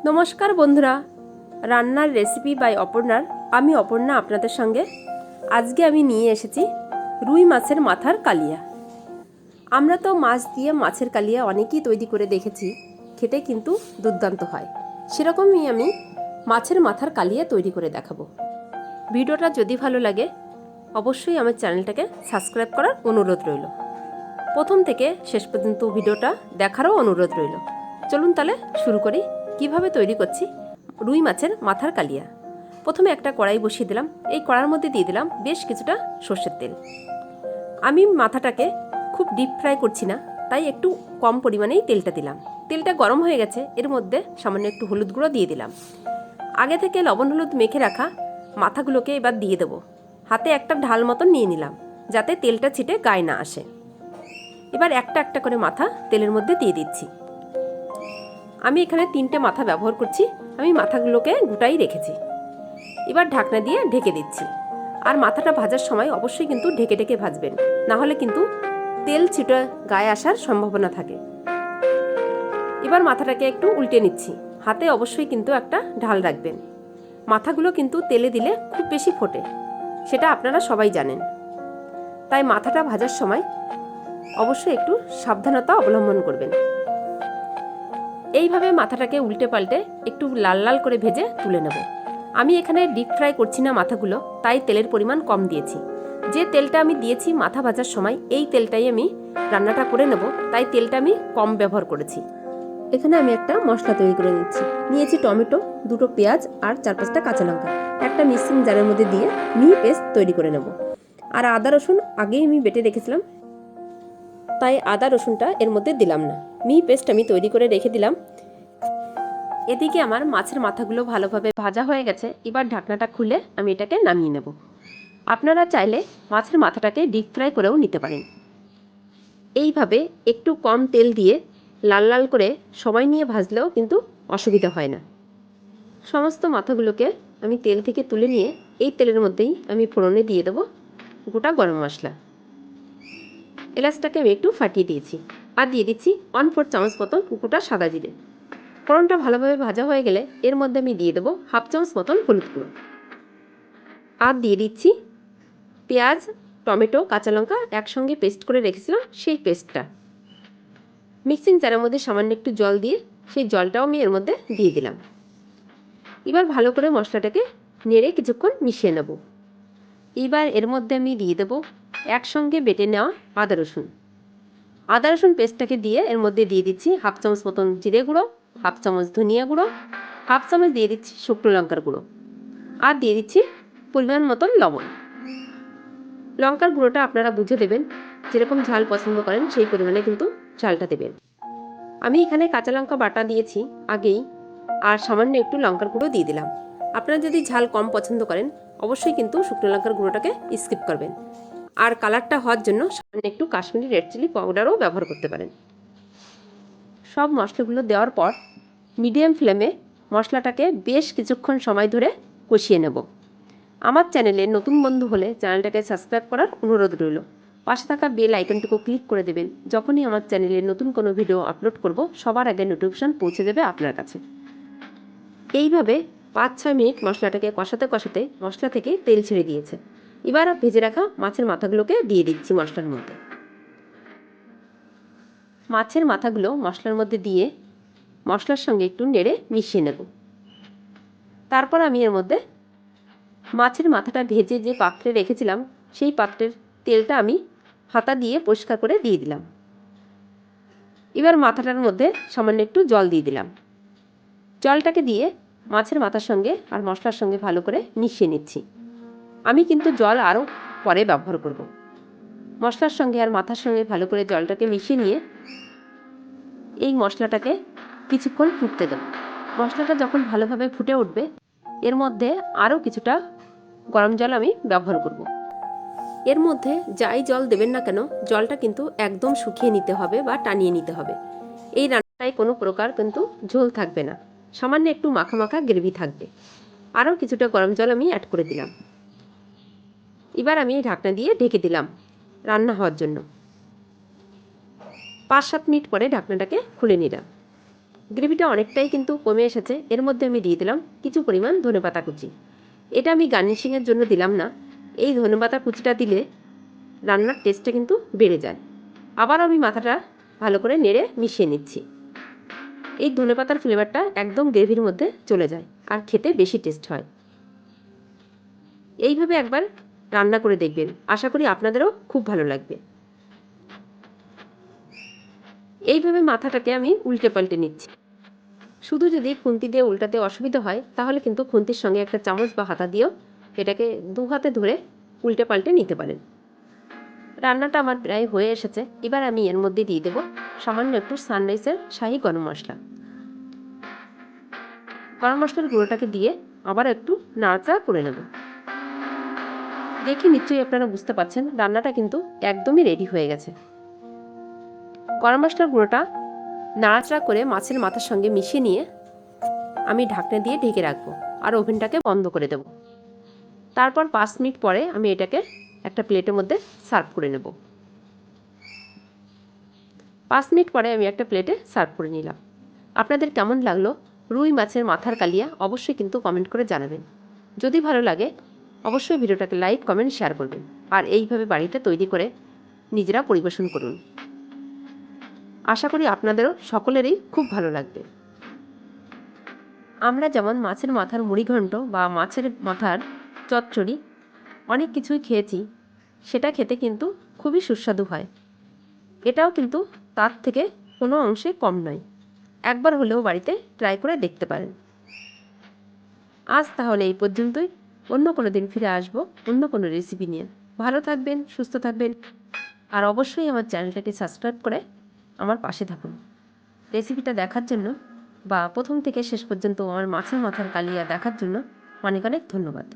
নমস্কার বন্ধুরা, রান্নার রেসিপি বাই অপর্ণার আমি অপর্ণা আপনাদের সঙ্গে। আজকে আমি নিয়ে এসেছি রুই মাছের মাথার কালিয়া। আমরা তো মাছ দিয়ে মাছের কালিয়া অনেকেই তৈরি করে দেখেছি, খেতে কিন্তু দুর্দান্ত হয়। সেরকমই আমি মাছের মাথার কালিয়া তৈরি করে দেখাবো। ভিডিওটা যদি ভালো লাগে অবশ্যই আমার চ্যানেলটাকে সাবস্ক্রাইব করার অনুরোধ রইল। প্রথম থেকে শেষ পর্যন্ত ভিডিওটা দেখারও অনুরোধ রইল। চলুন তাহলে শুরু করি কিভাবে তৈরি করছি রুই মাছের মাথার কালিয়া। প্রথমে একটা কড়াই বসিয়ে দিলাম। এই কড়ার মধ্যে দিয়ে দিলাম বেশ কিছুটা সর্ষের তেল। আমি মাথাটাকে খুব ডিপ ফ্রাই করছি না, তাই একটু কম পরিমাণেই তেলটা দিলাম। তেলটা গরম হয়ে গেছে, এর মধ্যে সামান্য একটু হলুদ গুঁড়ো দিয়ে দিলাম। আগে থেকে লবণ হলুদ মেখে রাখা মাথাগুলোকে এবার দিয়ে দেবো। হাতে একটা ঢাল মতন নিয়ে নিলাম যাতে তেলটা ছিটে গায়ে না আসে। এবার একটা একটা করে মাথা তেলের মধ্যে দিয়ে দিচ্ছি। আমি এখানে 3টে মাথা ব্যবহার করছি। আমি মাথাগুলোকে গোটাই রেখেছি। এবার ঢাকনা দিয়ে ঢেকে দিচ্ছি। আর মাথাটা ভাজার সময় অবশ্যই কিন্তু ঢেকে ঢেকে ভাজবেন, না হলে কিন্তু তেল ছিটে গায়ে আসার সম্ভাবনা থাকে। এবার মাথাটাকে একটু উল্টে নিচ্ছি। হাতে অবশ্যই কিন্তু একটা ঢাল রাখবেন। মাথাগুলো কিন্তু তেলে দিলে খুব বেশি ফোটে, সেটা আপনারা সবাই জানেন। তাই মাথাটা ভাজার সময় অবশ্যই একটু সাবধানতা অবলম্বন করবেন। এইভাবে মাথাটাকে উল্টে পাল্টে একটু লাল লাল করে ভেজে তুলে নেব। আমি এখানে ডিপ ফ্রাই করছি না মাথাগুলো, তাই তেলের পরিমাণ কম দিয়েছি। যে তেলটা আমি দিয়েছি মাথা ভাজার সময়, এই তেলটাই আমি রান্নাটা করে নেব, তাই তেলটা আমি কম ব্যবহার করেছি। এখানে আমি একটা মশলা তৈরি করে নিচ্ছি। নিয়েছি টমেটো, 2টো পেঁয়াজ আর 4-5টা কাঁচা লঙ্কা। একটা মিক্সিং জারের মধ্যে দিয়ে মিহি পেস্ট তৈরি করে নেব। আর আদা রসুন আগেই আমি বেটে রেখেছিলাম, তাই আদা রসুনটা এর মধ্যে দিলাম না। মিহি পেস্ট আমি তৈরি করে রেখে দিলাম। এদিকে আমার মাছের মাথাগুলো ভালোভাবে ভাজা হয়ে গেছে। এবার ঢাকনাটা খুলে আমি এটাকে নামিয়ে নেব। আপনারা চাইলে মাছের মাথাটাকে ডিপ ফ্রাই করেও নিতে পারেন। এইভাবে একটু কম তেল দিয়ে লাল লাল করে সময় নিয়ে ভাজলেও কিন্তু অসুবিধা হয় না। সমস্ত মাথাগুলোকে আমি তেল থেকে তুলে নিয়ে এই তেলের মধ্যেই আমি ফোড়নে দিয়ে দেবো গোটা গরম মশলা। এলাচটাকে আমি একটু ফাটিয়ে দিয়েছি। আর দিয়ে দিচ্ছি 1/4 চামচ মতন গোটা সাদা জিরে। ফোড়নটা ভালোভাবে ভাজা হয়ে গেলে এর মধ্যে আমি দিয়ে দেবো 1/2 চামচ মতন হলুদ গুঁড়ো। আর দিয়ে দিচ্ছি পেঁয়াজ, টমেটো, কাঁচা লঙ্কা একসঙ্গে পেস্ট করে রেখেছিলাম, সেই পেস্টটা। মিক্সিং জারের মধ্যে সামান্য একটু জল দিয়ে সেই জলটাও আমি এর মধ্যে দিয়ে দিলাম। এবার ভালো করে মশলাটাকে নেড়ে কিছুক্ষণ মিশিয়ে নেব। এবার এর মধ্যে আমি দিয়ে দেবো একসঙ্গে বেটে নেওয়া আদা রসুন। আদা রসুন পেস্টটাকে দিয়ে এর মধ্যে দিয়ে দিচ্ছি 1/2 চামচ মতন জিরে গুঁড়ো, 1/2 চামচ ধনিয়া গুঁড়ো, 1/2 চামচ দিয়ে দিচ্ছি শুকনো লঙ্কার গুঁড়ো। আর দিয়ে দিচ্ছি পরিমাণ মতন লবণ। লঙ্কার গুঁড়োটা আপনারা বুঝে দেবেন, যেরকম ঝাল পছন্দ করেন সেই পরিমাণে কিন্তু ঝালটা দেবেন। আমি এখানে কাঁচা লঙ্কা বাটা দিয়েছি আগেই, আর সামান্য একটু লঙ্কার গুঁড়ো দিয়ে দিলাম। আপনারা যদি ঝাল কম পছন্দ করেন অবশ্যই কিন্তু শুকনো লঙ্কার গুঁড়োটাকে স্কিপ করবেন। আর কালারটা হওয়ার জন্য সামান্য একটু কাশ্মীরি রেড চিলি পাউডারও ব্যবহার করতে পারেন। সব মশলাগুলো দেওয়ার পর মিডিয়াম ফ্লেমে মশলাটাকে বেশ কিছুক্ষণ সময় ধরে কষিয়ে নেব। আমার চ্যানেলে নতুন বন্ধু হলে চ্যানেলটাকে সাবস্ক্রাইব করার অনুরোধ রইল। পাশে থাকা বেল আইকনটিকে ক্লিক করে দেবেন। যখনই আমার চ্যানেলে নতুন কোনো ভিডিও আপলোড করব সবার আগে নোটিফিকেশন পৌঁছে দেবে আপনার কাছে। এইভাবে 5-6 মিনিট মশলাটাকে কষাতে কষাতে মশলা থেকে তেল ছেড়ে দিয়েছে। এবার ভেজে রাখা মাছের মাথাগুলোকে দিয়ে দিচ্ছি মশলার মধ্যে। মাছের মাথাগুলো মশলার মধ্যে দিয়ে মশলার সঙ্গে একটু নেড়ে মিশিয়ে নেব। তারপর আমি এর মধ্যে মাছের মাথাটা ভেজে যে পাত্রে রেখেছিলাম সেই পাত্রের তেলটা আমি হাতা দিয়ে পরিষ্কার করে দিয়ে দিলাম। এবার মাথাটার মধ্যে সামান্য একটু জল দিয়ে দিলাম। জলটাকে দিয়ে মাছের মাথার সঙ্গে আর মশলার সঙ্গে ভালো করে মিশিয়ে নিচ্ছি। আমি কিন্তু জল আরও পরে ব্যবহার করব। মশলার সঙ্গে আর মাথার সঙ্গে ভালো করে জলটাকে মিশিয়ে নিয়ে এই মশলাটাকে কিছুক্ষণ ফুটতে দেব। মশলাটা যখন ভালোভাবে ফুটে উঠবে এর মধ্যে আরও কিছুটা গরম জল আমি ব্যবহার করব। এর মধ্যে যাই জল দেবেন না কেন জলটা কিন্তু একদম শুকিয়ে নিতে হবে বা টানিয়ে নিতে হবে। এই রান্নাটায় কোনো প্রকার কিন্তু ঝোল থাকবে না, সামান্য একটু মাখা মাখা গ্রেভি থাকবে। আরও কিছুটা গরম জল আমি অ্যাড করে দিলাম। এবার আমি ঢাকনা দিয়ে ঢেকে দিলাম রান্না হওয়ার জন্য। 5-7 মিনিট পরে ঢাকনাটাকে খুলে নিলাম। গ্রেভিটা অনেকটাই কিন্তু কমে এসেছে। এর মধ্যে আমি দিয়ে দিলাম কিছু পরিমাণ ধনেপাতা কুচি। এটা আমি গার্নিশিংয়ের জন্য দিলাম না, এই ধনেপাতা কুচিটা দিলে রান্নার টেস্টটা কিন্তু বেড়ে যায়। আবার আমি মাথাটা ভালো করে নেড়ে মিশিয়ে নিচ্ছি। এই ধনেপাতার ফ্লেভারটা একদম গ্রেভির মধ্যে চলে যায় আর খেতে বেশি টেস্ট হয়। এইভাবে একবার রান্না করে দেখবেন, আশা করি আপনাদেরও খুব ভালো লাগবে। এইভাবে মাথাটাকে আমি উল্টে পাল্টে নিচ্ছি। শুধু যদি খুন্তি দিয়ে উল্টাতে অসুবিধা হয় তাহলে কিন্তু খুন্তির সঙ্গে একটা চামচ বা হাতা দিয়েও এটাকে দু হাতে ধরে উল্টে পাল্টে নিতে পারেন। রান্নাটা আমার প্রায় হয়ে এসেছে। এবার আমি এর মধ্যে দিয়ে দেবো সামান্য একটু সানরাইসের শাহি গরম মশলা। গরম মশলার গুঁড়োটাকে দিয়ে আবার একটু নাড়াচাড়া করে নেব। দেখে নিশ্চয়ই আপনারা বুঝতে পারছেন রান্নাটা কিন্তু একদমই রেডি হয়ে গেছে। গরম মশলার গুঁড়োটা নাড়াচাড়া করে মাছের মাথার সঙ্গে মিশিয়ে নিয়ে আমি ঢাকনা দিয়ে ঢেকে রাখবো আর ওভেনটাকে বন্ধ করে দেব। তারপর 5 মিনিট পরে আমি এটাকে একটা প্লেটের মধ্যে সার্ভ করে নেব। 5 মিনিট পরে আমি একটা প্লেটে সার্ভ করে নিলাম। আপনাদের কেমন লাগলো রুই মাছের মাথার কালিয়া অবশ্যই কিন্তু কমেন্ট করে জানাবেন। যদি ভালো লাগে অবশ্যই ভিডিওটাকে লাইক, কমেন্ট, শেয়ার করবেন আর এইভাবে বাড়িতে তৈরি করে নিজেরা পরিবেশন করুন। আশা করি আপনাদেরও সকলেরই খুব ভালো লাগবে। আমরা যেমন মাছের মাথার মুড়িঘণ্ট বা মাছের মাথার চচ্চড়ি অনেক কিছুই খেয়েছি, সেটা খেতে কিন্তু খুবই সুস্বাদু হয়। এটাও কিন্তু তার থেকে কোনো অংশে কম নয়। একবার হলেও বাড়িতে ট্রাই করে দেখতে পারেন। আজ তাহলে এই পর্যন্তই। অন্য কোনো দিন ফিরে আসবো অন্য কোনো রেসিপি নিয়ে। ভালো থাকবেন, সুস্থ থাকবেন আর অবশ্যই আমার চ্যানেলটাকে সাবস্ক্রাইব করে আমার পাশে থাকুন। রেসিপিটা দেখার জন্য বা প্রথম থেকে শেষ পর্যন্ত আমার মাছের মাথার কালিয়া দেখার জন্য অনেক অনেক ধন্যবাদ।